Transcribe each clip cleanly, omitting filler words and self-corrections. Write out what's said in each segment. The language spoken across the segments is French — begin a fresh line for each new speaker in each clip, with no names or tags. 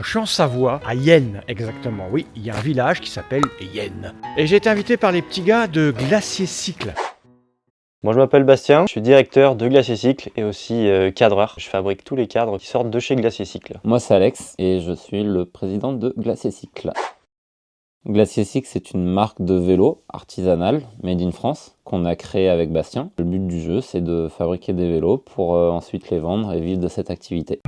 Je suis en Savoie, à Yenne exactement. Oui, il y a un village qui s'appelle Yenne. Et j'ai été invité par les petits gars de Glacier Cycle.
Moi je m'appelle Bastien, je suis directeur de Glacier Cycle et aussi cadreur. Je fabrique tous les cadres qui sortent de chez Glacier Cycle.
Moi c'est Alex et je suis le président de Glacier Cycle. Glacier Cycle, c'est une marque de vélo artisanale, made in France, qu'on a créée avec Bastien. Le but du jeu, c'est de fabriquer des vélos pour ensuite les vendre et vivre de cette activité.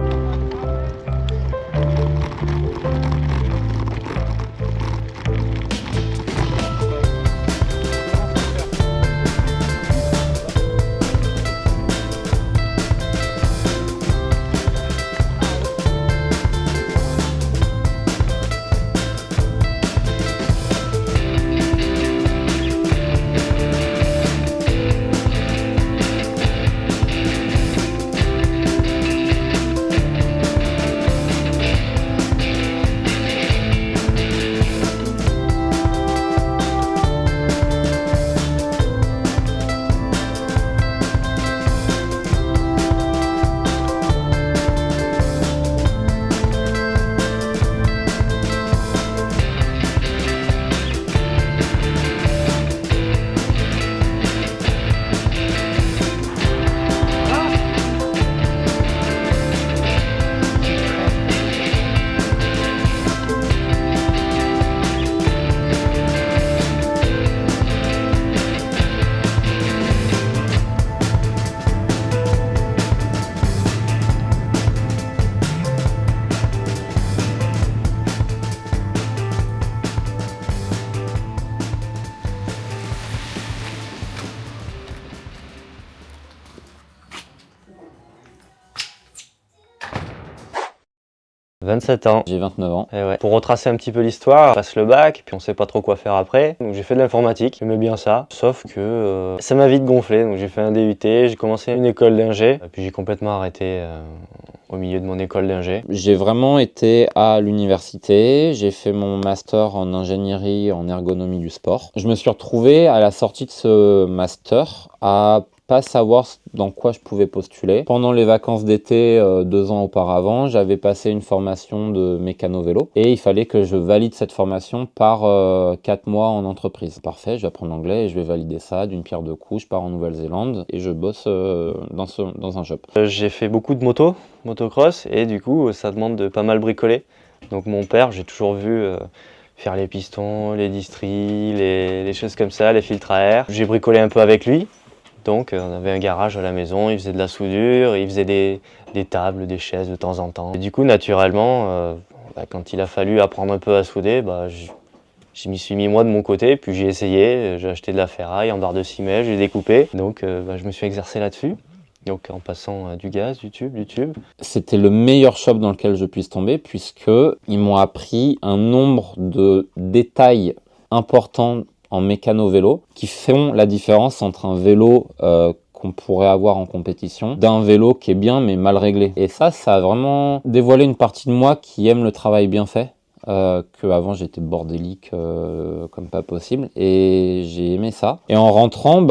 « 27 ans.
J'ai 29 ans.
Et ouais. Pour retracer un petit peu l'histoire, je passe le bac, puis on sait pas trop quoi faire après. Donc j'ai fait de l'informatique, j'aimais bien ça. Sauf que ça m'a vite gonflé, donc j'ai fait un DUT, j'ai commencé une école d'ingé, puis j'ai complètement arrêté au milieu de mon école d'ingé.
J'ai vraiment été à l'université, j'ai fait mon master en ingénierie en ergonomie du sport. Je me suis retrouvé à la sortie de ce master à pas savoir dans quoi je pouvais postuler. Pendant les vacances d'été, 2 ans auparavant, j'avais passé une formation de mécano-vélo et il fallait que je valide cette formation par 4 mois en entreprise. Parfait, je vais apprendre l'anglais et je vais valider ça d'une pierre deux coups. Je pars en Nouvelle-Zélande et je bosse dans un shop.
J'ai fait beaucoup de motocross, et du coup ça demande de pas mal bricoler. Donc mon père, j'ai toujours vu faire les pistons, les distries, les choses comme ça, les filtres à air. J'ai bricolé un peu avec lui. Donc on avait un garage à la maison, il faisait de la soudure, il faisait des tables, des chaises de temps en temps. Et du coup naturellement, quand il a fallu apprendre un peu à souder, je m'y suis mis moi de mon côté, puis j'ai essayé, j'ai acheté de la ferraille en barre de ciment, j'ai découpé. Donc je me suis exercé là-dessus, donc en passant du gaz, du tube.
C'était le meilleur shop dans lequel je puisse tomber, puisqu'ils m'ont appris un nombre de détails importants en mécano-vélo, qui font la différence entre un vélo qu'on pourrait avoir en compétition, d'un vélo qui est bien mais mal réglé. Et ça a vraiment dévoilé une partie de moi qui aime le travail bien fait, qu'avant j'étais bordélique comme pas possible, et j'ai aimé ça. Et en rentrant,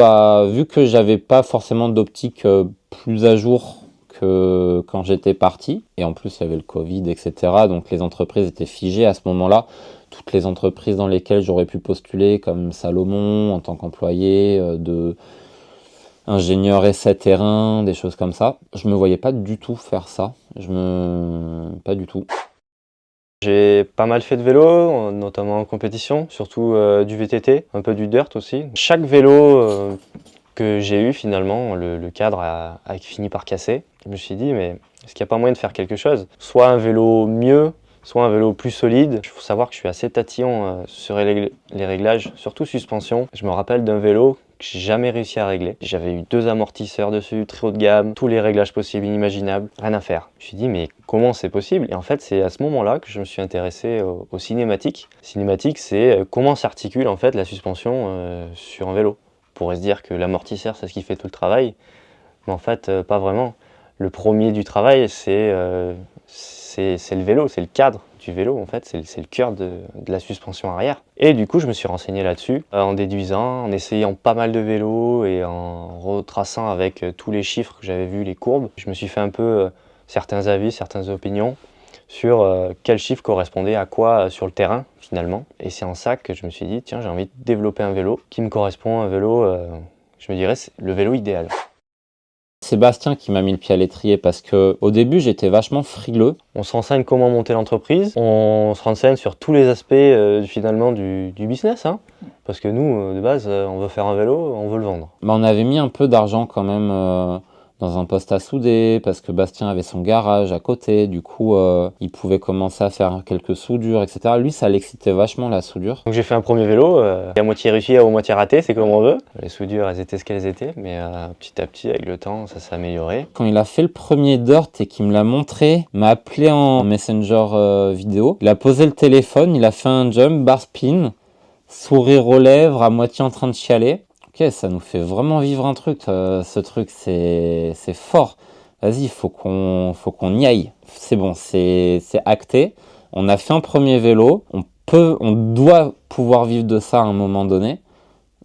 vu que j'avais pas forcément d'optique plus à jour que quand j'étais parti, et en plus il y avait le Covid, etc., donc les entreprises étaient figées à ce moment-là. Toutes les entreprises dans lesquelles j'aurais pu postuler, comme Salomon en tant qu'employé, de ingénieur essai terrain, des choses comme ça. Je me voyais pas du tout faire ça. Pas du tout.
J'ai pas mal fait de vélo, notamment en compétition, surtout du VTT, un peu du dirt aussi. Chaque vélo que j'ai eu finalement, le cadre a fini par casser. Je me suis dit, mais est-ce qu'il n'y a pas moyen de faire quelque chose? Soit un vélo mieux, soit un vélo plus solide. Il faut savoir que je suis assez tatillon sur les réglages, surtout suspension. Je me rappelle d'un vélo que j'ai jamais réussi à régler. J'avais eu 2 amortisseurs dessus, très haut de gamme, tous les réglages possibles et inimaginables, rien à faire. Je me suis dit, mais comment c'est possible? Et en fait, c'est à ce moment-là que je me suis intéressé aux cinématiques. Cinématique, c'est comment s'articule en fait la suspension sur un vélo. On pourrait se dire que l'amortisseur, c'est ce qui fait tout le travail, mais en fait, pas vraiment. Le premier du travail, c'est le vélo, c'est le cadre du vélo en fait, c'est le cœur de la suspension arrière. Et du coup, je me suis renseigné là-dessus, en déduisant, en essayant pas mal de vélos et en retraçant avec tous les chiffres que j'avais vus, les courbes. Je me suis fait un peu certains avis, certaines opinions sur quel chiffre correspondait à quoi sur le terrain finalement. Et c'est en ça que je me suis dit, tiens, j'ai envie de développer un vélo qui me correspond, un vélo, je me dirais, c'est le vélo idéal.
Sébastien qui m'a mis le pied à l'étrier parce que au début j'étais vachement frileux.
On se renseigne comment monter l'entreprise, on se renseigne sur tous les aspects finalement du business, hein, parce que nous, de base, on veut faire un vélo, on veut le vendre.
Mais on avait mis un peu d'argent quand même dans un poste à souder parce que Bastien avait son garage à côté, du coup il pouvait commencer à faire quelques soudures, etc. Lui ça l'excitait vachement la soudure.
Donc j'ai fait un premier vélo, à moitié réussi, à moitié raté, c'est comme on veut. Les soudures elles étaient ce qu'elles étaient, mais petit à petit avec le temps ça s'est amélioré.
Quand il a fait le premier dirt et qu'il me l'a montré, il m'a appelé en messenger vidéo, il a posé le téléphone, il a fait un jump, bar spin, sourire aux lèvres, à moitié en train de chialer. Ok, ça nous fait vraiment vivre un truc, ce truc c'est fort. Vas-y, faut qu'on y aille. C'est bon, c'est acté. On a fait un premier vélo, on doit pouvoir vivre de ça à un moment donné.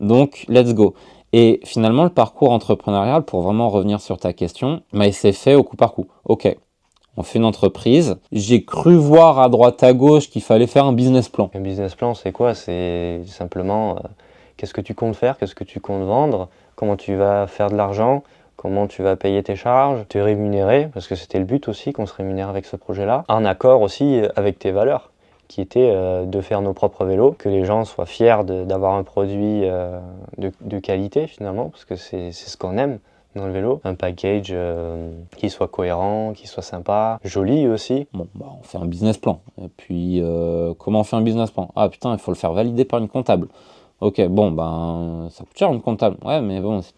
Donc, let's go. Et finalement, le parcours entrepreneurial, pour vraiment revenir sur ta question, il s'est fait au coup par coup. Ok, on fait une entreprise. J'ai cru voir à droite à gauche qu'il fallait faire un business plan.
Un business plan, c'est quoi? C'est simplement qu'est-ce que tu comptes faire, qu'est-ce que tu comptes vendre, comment tu vas faire de l'argent, comment tu vas payer tes charges, te rémunérer, parce que c'était le but aussi qu'on se rémunère avec ce projet-là, en accord aussi avec tes valeurs, qui était de faire nos propres vélos, que les gens soient fiers d'avoir un produit de qualité finalement, parce que c'est ce qu'on aime dans le vélo, un package qui soit cohérent, qui soit sympa, joli aussi.
Bon, bah, on fait un business plan. Et puis, comment on fait un business plan? Ah putain, il faut le faire valider par une comptable. Ok, bon, ben, ça coûte cher une comptable. Ouais, mais bon, si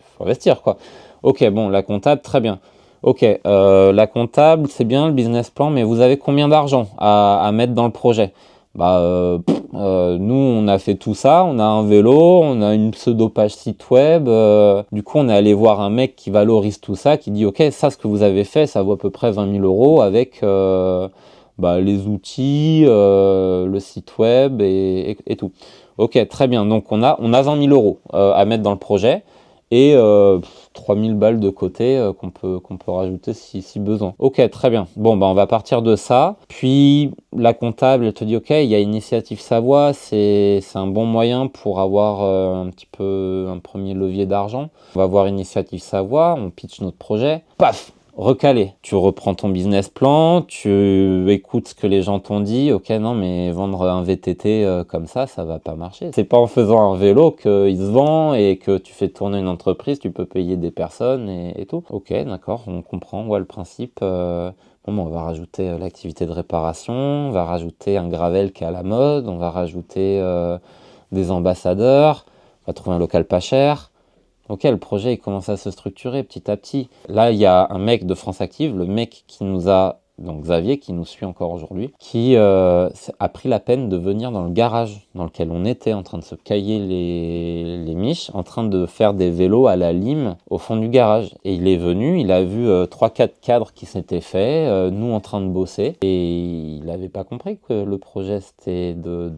faut investir, quoi. Ok, bon, la comptable, très bien. Ok, la comptable, c'est bien le business plan, mais vous avez combien d'argent à mettre dans le projet? Bah, nous, on a fait tout ça, on a un vélo, on a une pseudo-page site web. Du coup, on est allé voir un mec qui valorise tout ça, qui dit, ok, ça, ce que vous avez fait, ça vaut à peu près 20 000 € avec les outils, le site web et tout. Ok, très bien. Donc, on a 20 000 € à mettre dans le projet et 3 000 balles de côté qu'on peut rajouter si besoin. Ok, très bien. Bon, bah, on va partir de ça. Puis, la comptable, elle te dit, ok, il y a Initiative Savoie, c'est un bon moyen pour avoir un petit peu un premier levier d'argent. On va voir Initiative Savoie, on pitch notre projet. Paf! Recalé. Tu reprends ton business plan, tu écoutes ce que les gens t'ont dit. Ok, non, mais vendre un VTT comme ça va pas marcher. C'est pas en faisant un vélo qu'il se vend et que tu fais tourner une entreprise, tu peux payer des personnes et tout. Ok, d'accord, on comprend le principe. Bon, on va rajouter l'activité de réparation, on va rajouter un gravel qui est à la mode, on va rajouter des ambassadeurs, on va trouver un local pas cher. Ok, le projet il commence à se structurer petit à petit. Là, il y a un mec de France Active, le mec qui nous a, donc Xavier, qui nous suit encore aujourd'hui, qui a pris la peine de venir dans le garage dans lequel on était en train de se cailler les miches, en train de faire des vélos à la lime au fond du garage. Et il est venu, il a vu 3-4 cadres qui s'étaient faits, nous en train de bosser, et il n'avait pas compris que le projet c'était de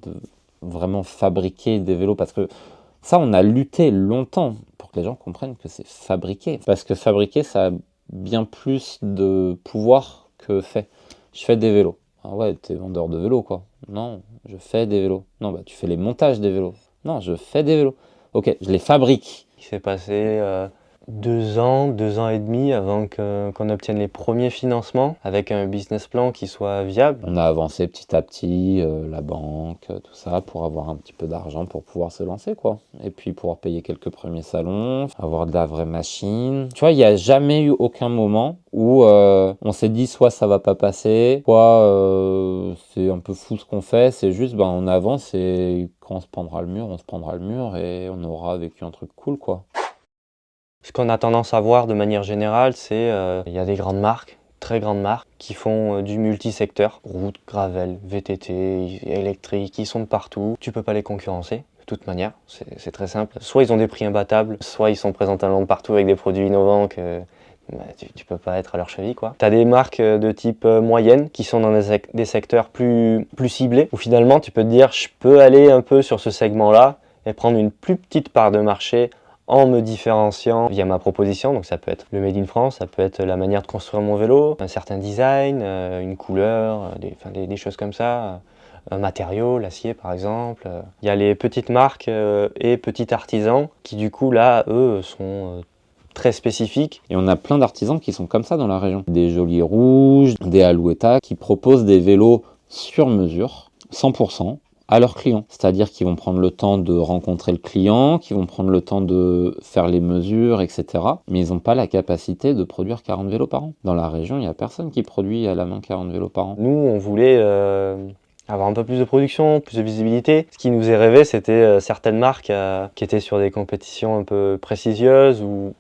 vraiment fabriquer des vélos, parce que ça, on a lutté longtemps pour que les gens comprennent que c'est fabriquer. Parce que fabriquer, ça a bien plus de pouvoir que fait. Je fais des vélos. Ah ouais, t'es vendeur de vélos, quoi. Non, je fais des vélos. Non, bah tu fais les montages des vélos. Non, je fais des vélos. Ok, je les fabrique.
Il s'est passé 2 ans et demi avant qu'on obtienne les premiers financements avec un business plan qui soit viable.
On a avancé petit à petit, la banque, tout ça, pour avoir un petit peu d'argent pour pouvoir se lancer, quoi. Et puis pouvoir payer quelques premiers salons, avoir de la vraie machine. Tu vois, il n'y a jamais eu aucun moment où on s'est dit soit ça va pas passer, soit c'est un peu fou ce qu'on fait, c'est juste on avance et quand on se prendra le mur, on se prendra le mur et on aura vécu un truc cool, quoi.
Ce qu'on a tendance à voir de manière générale, c'est il y a des grandes marques, très grandes marques, qui font du multisecteur, route, gravel, VTT, électrique, ils sont de partout. Tu peux pas les concurrencer, de toute manière, c'est très simple. Soit ils ont des prix imbattables, soit ils sont présents de partout avec des produits innovants que tu peux pas être à leur cheville, quoi. Tu as des marques de type moyenne qui sont dans des secteurs plus ciblés, où finalement tu peux te dire je peux aller un peu sur ce segment-là et prendre une plus petite part de marché en me différenciant via ma proposition. Donc ça peut être le Made in France, ça peut être la manière de construire mon vélo, un certain design, une couleur, des choses comme ça. Un matériau, l'acier par exemple. Il y a les petites marques et petits artisans qui du coup là, eux, sont très spécifiques.
Et on a plein d'artisans qui sont comme ça dans la région. Des Jolis Rouges, des Alouetta qui proposent des vélos sur mesure, 100%, à leurs clients. C'est-à-dire qu'ils vont prendre le temps de rencontrer le client, qu'ils vont prendre le temps de faire les mesures, etc. Mais ils n'ont pas la capacité de produire 40 vélos par an. Dans la région, il n'y a personne qui produit à la main 40 vélos par an.
Nous, on voulait avoir un peu plus de production, plus de visibilité. Ce qui nous est rêvé, c'était certaines marques qui étaient sur des compétitions un peu prestigieuses ou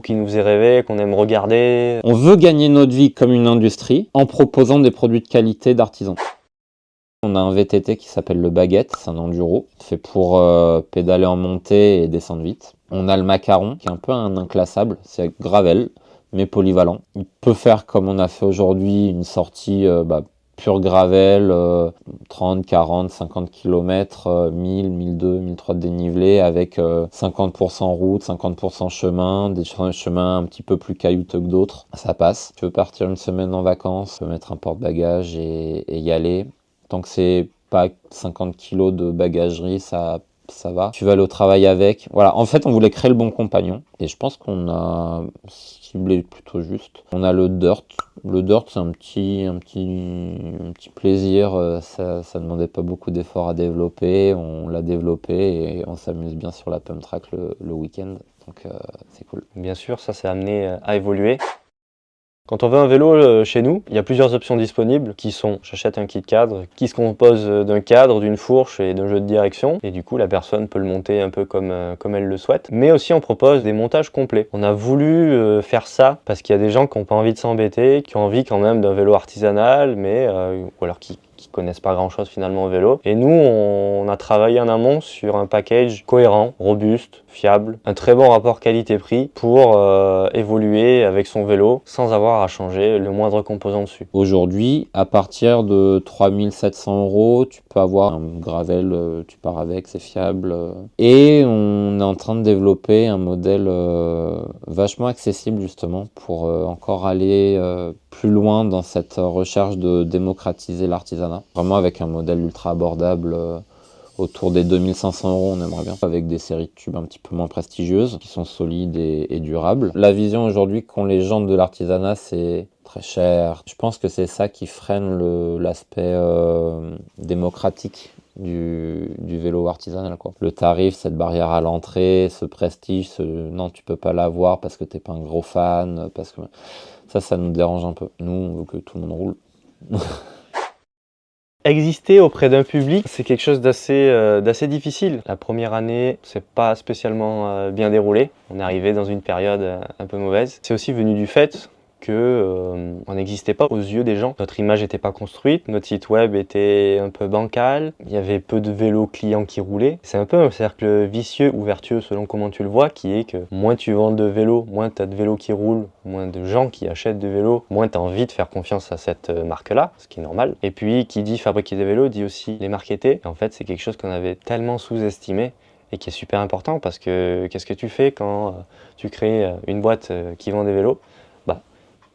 qui nous est rêvé, qu'on aime regarder.
On veut gagner notre vie comme une industrie en proposant des produits de qualité d'artisans. On a un VTT qui s'appelle le Baguette, c'est un enduro, fait pour pédaler en montée et descendre vite. On a le Macaron, qui est un peu un inclassable, c'est gravel, mais polyvalent. Il peut faire, comme on a fait aujourd'hui, une sortie pure gravel, 30, 40, 50 km, 1000, 1200, 1300 de dénivelé avec 50% route, 50% chemin, des chemins un petit peu plus caillouteux que d'autres. Ça passe. Tu veux partir une semaine en vacances, tu peux mettre un porte-bagages et y aller. Tant que c'est pas 50 kg de bagagerie, ça va. Tu vas aller au travail avec. Voilà, en fait, on voulait créer le bon compagnon. Et je pense qu'on a ciblé plutôt juste. On a le dirt. Le dirt, c'est un petit plaisir. Ça demandait pas beaucoup d'efforts à développer. On l'a développé et on s'amuse bien sur la pump track le week-end. Donc, c'est cool.
Bien sûr, ça s'est amené à évoluer. Quand on veut un vélo chez nous, il y a plusieurs options disponibles qui sont j'achète un kit cadre qui se compose d'un cadre, d'une fourche et d'un jeu de direction et du coup la personne peut le monter un peu comme elle le souhaite. Mais aussi on propose des montages complets. On a voulu faire ça parce qu'il y a des gens qui n'ont pas envie de s'embêter, qui ont envie quand même d'un vélo artisanal mais ou alors qui connaissent pas grand chose finalement au vélo. Et nous on a travaillé en amont sur un package cohérent, robuste, fiable, un très bon rapport qualité-prix pour évoluer avec son vélo sans avoir à changer le moindre composant dessus.
Aujourd'hui, à partir de 3700 €, tu peux avoir un gravel, tu pars avec, c'est fiable. Et on est en train de développer un modèle vachement accessible justement pour encore aller plus loin dans cette recherche de démocratiser l'artisanat. Vraiment avec un modèle ultra abordable autour des 2500 €, on aimerait bien, avec des séries de tubes un petit peu moins prestigieuses, qui sont solides et durables. La vision aujourd'hui qu'ont les gens de l'artisanat, c'est très cher. Je pense que c'est ça qui freine l'aspect démocratique du vélo artisanal, quoi. Le tarif, cette barrière à l'entrée, ce prestige, non, tu peux pas l'avoir parce que t'es pas un gros fan, parce que ça nous dérange un peu. Nous, on veut que tout le monde roule.
Exister auprès d'un public, c'est quelque chose d'assez difficile. La première année, c'est pas spécialement bien déroulé. On est arrivé dans une période un peu mauvaise. C'est aussi venu du fait on n'existait pas aux yeux des gens. Notre image n'était pas construite, notre site web était un peu bancal, il y avait peu de vélos clients qui roulaient. C'est un peu un cercle vicieux ou vertueux selon comment tu le vois, qui est que moins tu vends de vélos, moins tu as de vélos qui roulent, moins de gens qui achètent de vélos, moins tu as envie de faire confiance à cette marque-là, ce qui est normal. Et puis qui dit fabriquer des vélos dit aussi les marketer. Et en fait, c'est quelque chose qu'on avait tellement sous-estimé et qui est super important parce que qu'est-ce que tu fais quand tu crées une boîte qui vend des vélos?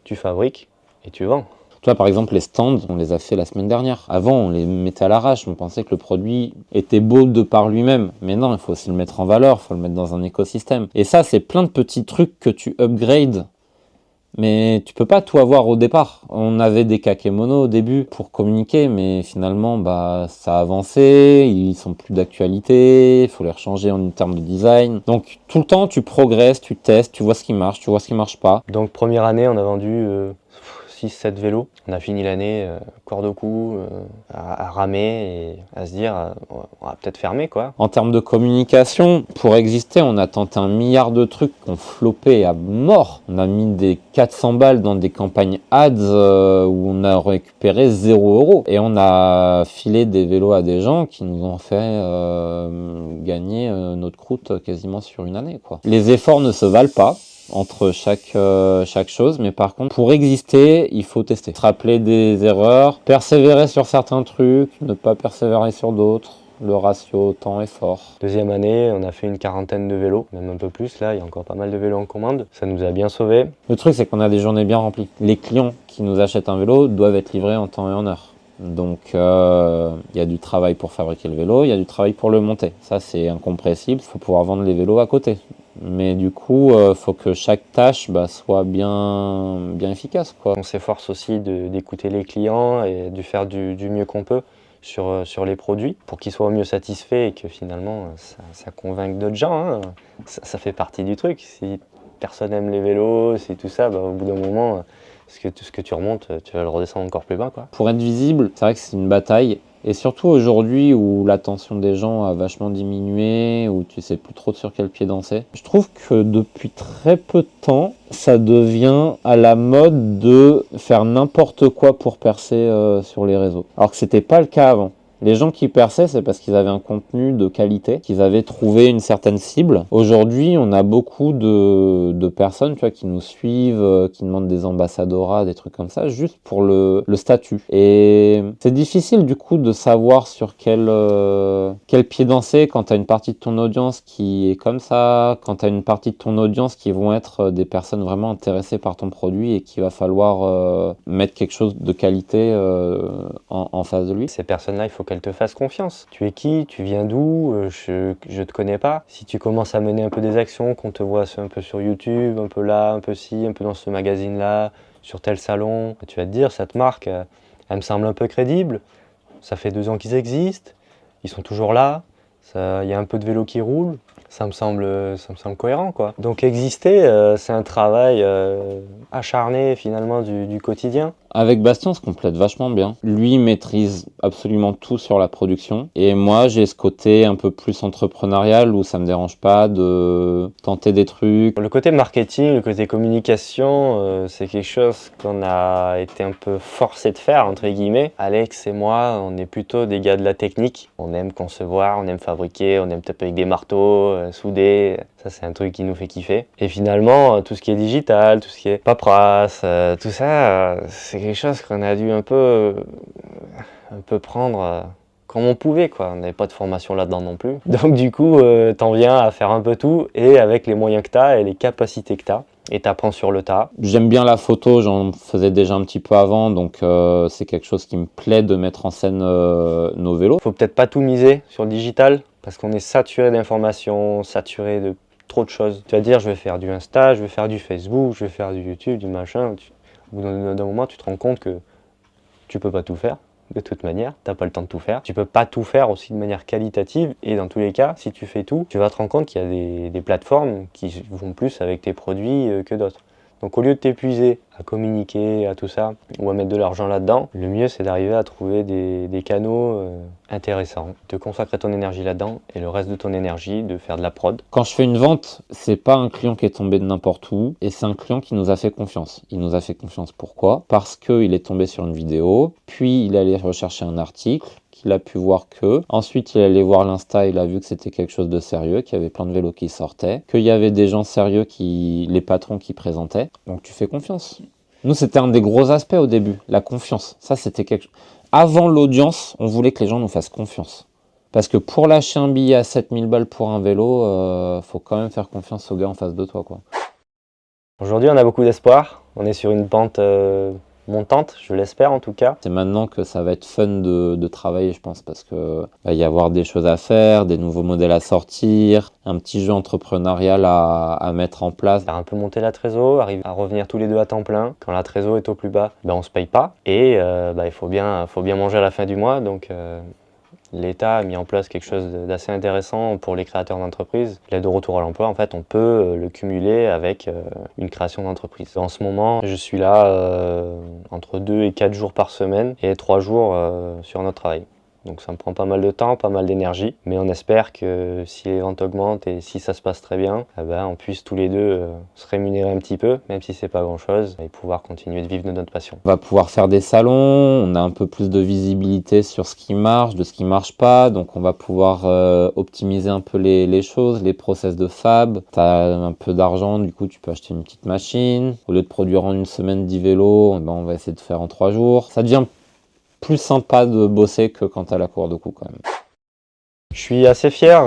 Tu fabriques et tu vends.
Tu vois, par exemple, les stands, on les a fait la semaine dernière. Avant, on les mettait à l'arrache. On pensait que le produit était beau de par lui-même. Mais non, il faut aussi le mettre en valeur, il faut le mettre dans un écosystème. Et ça, c'est plein de petits trucs que tu upgrades. Mais tu peux pas tout avoir au départ. On avait des kakémonos au début pour communiquer, mais finalement, ça a avancé, ils sont plus d'actualité, il faut les rechanger en termes de design. Donc tout le temps, tu progresses, tu testes, tu vois ce qui marche, tu vois ce qui marche pas.
Donc première année, on a vendu 6-7 vélos. On a fini l'année corde au cou, à ramer et à se dire on va peut-être fermer quoi.
En termes de communication, pour exister, on a tenté 1 milliard de trucs qui ont floppé à mort. On a mis des 400 balles dans des campagnes ads où on a récupéré 0 €. Et on a filé des vélos à des gens qui nous ont fait gagner notre croûte quasiment sur une année, quoi. Les efforts ne se valent pas entre chaque chose, mais par contre, pour exister, il faut tester. Se rappeler des erreurs, persévérer sur certains trucs, ne pas persévérer sur d'autres. le ratio temps-effort.
Deuxième année, on a fait une quarantaine de vélos, même un peu plus. Là, il y a encore pas mal de vélos en commande. Ça nous a bien sauvés.
Le truc, c'est qu'on a des journées bien remplies. Les clients qui nous achètent un vélo doivent être livrés en temps et en heure. Donc, il y a du travail pour fabriquer le vélo, il y a du travail pour le monter. Ça, c'est incompressible. Il faut pouvoir vendre les vélos à côté. Mais du coup, faut que chaque tâche soit bien efficace, quoi.
On s'efforce aussi d'écouter les clients et de faire du mieux qu'on peut sur les produits pour qu'ils soient au mieux satisfaits et que finalement ça convainque d'autres gens. Hein. Ça fait partie du truc. Si personne n'aime les vélos, si tout ça, au bout d'un moment, tout ce que tu remontes, tu vas le redescendre encore plus bas, quoi.
Pour être visible, c'est vrai que c'est une bataille. Et surtout aujourd'hui où l'attention des gens a vachement diminué, où tu sais plus trop sur quel pied danser. Je trouve que depuis très peu de temps, ça devient à la mode de faire n'importe quoi pour percer sur les réseaux. Alors que c'était pas le cas avant. Les gens qui perçaient, c'est parce qu'ils avaient un contenu de qualité, qu'ils avaient trouvé une certaine cible. Aujourd'hui, on a beaucoup de personnes, tu vois, qui nous suivent, qui demandent des ambassadorats, des trucs comme ça, juste pour le statut. Et c'est difficile, du coup, de savoir sur quel pied danser quand tu as une partie de ton audience qui est comme ça, quand tu as une partie de ton audience qui vont être des personnes vraiment intéressées par ton produit et qu'il va falloir mettre quelque chose de qualité en face de lui.
Ces personnes-là, il faut qu'elles te fassent confiance. Tu es qui? Tu viens d'où? Je te connais pas. Si tu commences à mener un peu des actions, qu'on te voit un peu sur YouTube, un peu là, un peu ci, un peu dans ce magazine-là, sur tel salon, tu vas te dire, cette marque, elle me semble un peu crédible. Ça fait 2 ans qu'ils existent, ils sont toujours là, il y a un peu de vélo qui roule. Ça me semble cohérent, quoi. Donc exister, c'est un travail acharné finalement du quotidien.
Avec Bastien, on se complète vachement bien. Lui maîtrise absolument tout sur la production. Et moi, j'ai ce côté un peu plus entrepreneurial où ça me dérange pas de tenter des trucs.
Le côté marketing, le côté communication, c'est quelque chose qu'on a été un peu forcé de faire, entre guillemets. Alex et moi, on est plutôt des gars de la technique. On aime concevoir, on aime fabriquer, on aime taper avec des marteaux, souder. Ça, c'est un truc qui nous fait kiffer. Et finalement, tout ce qui est digital, tout ce qui est paperasse, tout ça, c'est quelque chose qu'on a dû un peu prendre comme on pouvait, quoi. On n'avait pas de formation là-dedans non plus. Donc du coup, t'en viens à faire un peu tout et avec les moyens que t'as et les capacités que t'as. Et t'apprends sur le tas.
J'aime bien la photo, j'en faisais déjà un petit peu avant, donc c'est quelque chose qui me plaît de mettre en scène nos vélos.
Faut peut-être pas tout miser sur le digital parce qu'on est saturé d'informations, saturé de trop de choses. Tu vas dire, je vais faire du Insta, je vais faire du Facebook, je vais faire du YouTube, du machin. Au bout d'un moment, tu te rends compte que tu peux pas tout faire. De toute manière, t'as pas le temps de tout faire. Tu peux pas tout faire aussi de manière qualitative et dans tous les cas, si tu fais tout, tu vas te rendre compte qu'il y a des plateformes qui vont plus avec tes produits que d'autres. Donc au lieu de t'épuiser à communiquer, à tout ça, ou à mettre de l'argent là-dedans, le mieux c'est d'arriver à trouver des canaux intéressants, de consacrer ton énergie là-dedans et le reste de ton énergie de faire de la prod.
Quand je fais une vente, c'est pas un client qui est tombé de n'importe où et c'est un client qui nous a fait confiance. Il nous a fait confiance pourquoi? Parce qu'il est tombé sur une vidéo, puis il allait rechercher un article, qu'il a pu voir que. Ensuite, il allait voir l'Insta, il a vu que c'était quelque chose de sérieux, qu'il y avait plein de vélos qui sortaient, qu'il y avait des gens sérieux, les patrons qui présentaient. Donc tu fais confiance. Nous, c'était un des gros aspects au début, la confiance. Ça, c'était quelque chose. Avant l'audience, on voulait que les gens nous fassent confiance. Parce que pour lâcher un billet à 7000 balles pour un vélo, faut quand même faire confiance au gars en face de toi, quoi.
Aujourd'hui, on a beaucoup d'espoir. On est sur une pente montante, je l'espère en tout cas.
C'est maintenant que ça va être fun de travailler, je pense, parce que va y avoir des choses à faire, des nouveaux modèles à sortir, un petit jeu entrepreneurial à mettre en place.
Faire un peu monter la trésor, arriver à revenir tous les deux à temps plein. Quand la trésor est au plus bas, on se paye pas et il faut bien manger à la fin du mois. Donc l'État a mis en place quelque chose d'assez intéressant pour les créateurs d'entreprises. L'aide au retour à l'emploi, en fait, on peut le cumuler avec une création d'entreprise. En ce moment, je suis là entre 2 et 4 jours par semaine et 3 jours sur notre travail. Donc ça me prend pas mal de temps, pas mal d'énergie, mais on espère que si les ventes augmentent et si ça se passe très bien, on puisse tous les deux se rémunérer un petit peu, même si c'est pas grand chose, et pouvoir continuer de vivre de notre passion.
On va pouvoir faire des salons, on a un peu plus de visibilité sur ce qui marche, de ce qui marche pas, donc on va pouvoir optimiser un peu les choses, les process de fab. Tu as un peu d'argent, du coup tu peux acheter une petite machine. Au lieu de produire en une semaine 10 vélos, on va essayer de faire en 3 jours. Ça devient plus sympa de bosser que quand t'as la cour de cou quand même.
Je suis assez fier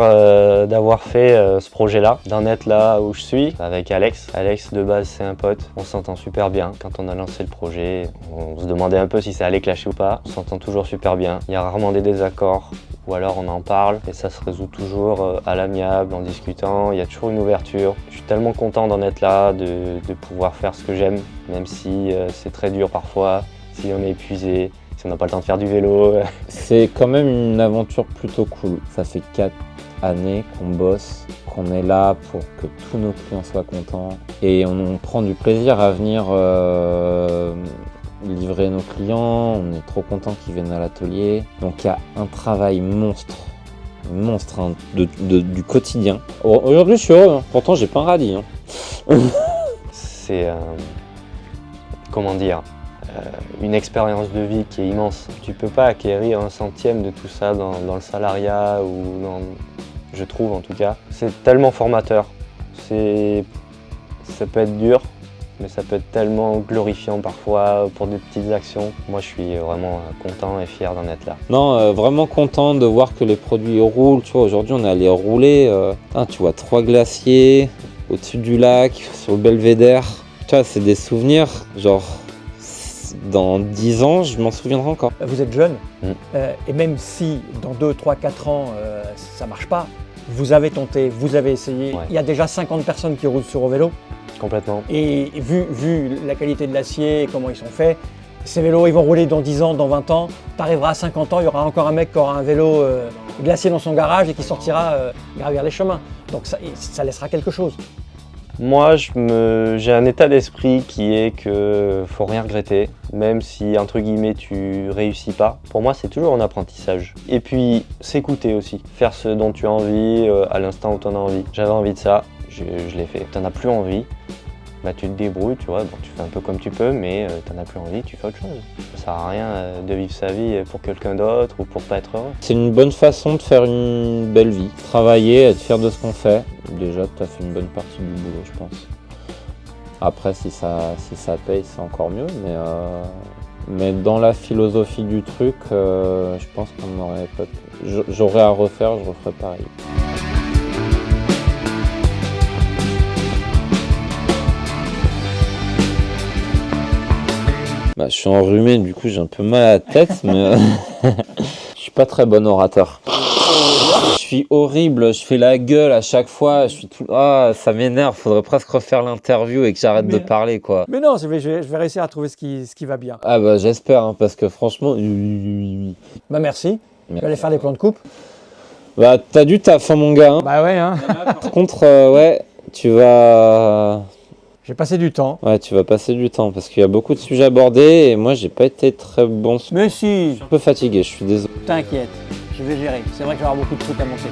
d'avoir fait ce projet-là, d'en être là où je suis avec Alex. Alex de base c'est un pote, on s'entend super bien. Quand on a lancé le projet, on se demandait un peu si ça allait clasher ou pas. On s'entend toujours super bien, il y a rarement des désaccords ou alors on en parle et ça se résout toujours à l'amiable, en discutant, il y a toujours une ouverture. Je suis tellement content d'en être là, de pouvoir faire ce que j'aime, même si c'est très dur parfois, si on est épuisé. Si on n'a pas le temps de faire du vélo.
C'est quand même une aventure plutôt cool. Ça fait 4 années qu'on bosse, qu'on est là pour que tous nos clients soient contents. Et on prend du plaisir à venir livrer nos clients. On est trop contents qu'ils viennent à l'atelier. Donc il y a un travail monstre hein, du quotidien. Aujourd'hui je suis heureux, hein. Pourtant j'ai pas un radis. Hein.
C'est, comment dire, une expérience de vie qui est immense. Tu peux pas acquérir un centième de tout ça dans le salariat ou je trouve en tout cas. C'est tellement formateur. Ça peut être dur, mais ça peut être tellement glorifiant parfois pour des petites actions. Moi je suis vraiment content et fier d'en être là.
Non, vraiment content de voir que les produits roulent. Tu vois, aujourd'hui on est allé rouler. Tu vois 3 glaciers au-dessus du lac, sur le belvédère. Tu vois, c'est des souvenirs, genre dans 10 ans, je m'en souviendrai encore.
Vous êtes jeune, et même si dans 2, 3, 4 ans, ça ne marche pas, vous avez tenté, vous avez essayé.
Ouais.
Il y a déjà 50 personnes qui roulent sur au vélo.
Complètement.
Et vu la qualité de l'acier et comment ils sont faits, ces vélos, ils vont rouler dans 10 ans, dans 20 ans. Tu arriveras à 50 ans, il y aura encore un mec qui aura un vélo glacier dans son garage et qui sortira gravir les chemins. Donc ça laissera quelque chose.
Moi, j'ai un état d'esprit qui est que faut rien regretter, même si entre guillemets tu réussis pas. Pour moi, c'est toujours un apprentissage. Et puis s'écouter aussi, faire ce dont tu as envie à l'instant où tu en as envie. J'avais envie de ça, je l'ai fait. T'en as plus envie, bah tu te débrouilles, tu vois. Bon, tu fais un peu comme tu peux, mais t'en as plus envie, tu fais autre chose. Ça sert à rien de vivre sa vie pour quelqu'un d'autre ou pour pas être heureux.
C'est une bonne façon de faire une belle vie. Travailler, être fier de ce qu'on fait. Déjà, tu as fait une bonne partie du boulot, je pense. Après, si ça paye, c'est encore mieux. Mais dans la philosophie du truc, je pense qu'on aurait pas... J'aurais à refaire, je referais pareil. Je suis enrhumé, du coup j'ai un peu mal à la tête, mais je suis pas très bon orateur. Je suis horrible, je fais la gueule à chaque fois, ça m'énerve, faudrait presque refaire l'interview et que j'arrête de parler quoi.
Mais non, je vais réussir à trouver ce qui va bien.
Ah bah j'espère, hein, parce que franchement...
Bah merci, je vais aller faire les plans de coupe.
Bah t'as du taf hein, mon gars. Hein.
Bah ouais, hein.
Par contre, ouais, tu vas...
J'ai passé du temps.
Ouais, tu vas passer du temps parce qu'il y a beaucoup de sujets abordés et moi j'ai pas été très bon.
Mais si,
Je suis un peu fatigué, je suis désolé.
t'inquiète, je vais gérer. C'est vrai que je vais avoir beaucoup de trucs à monter.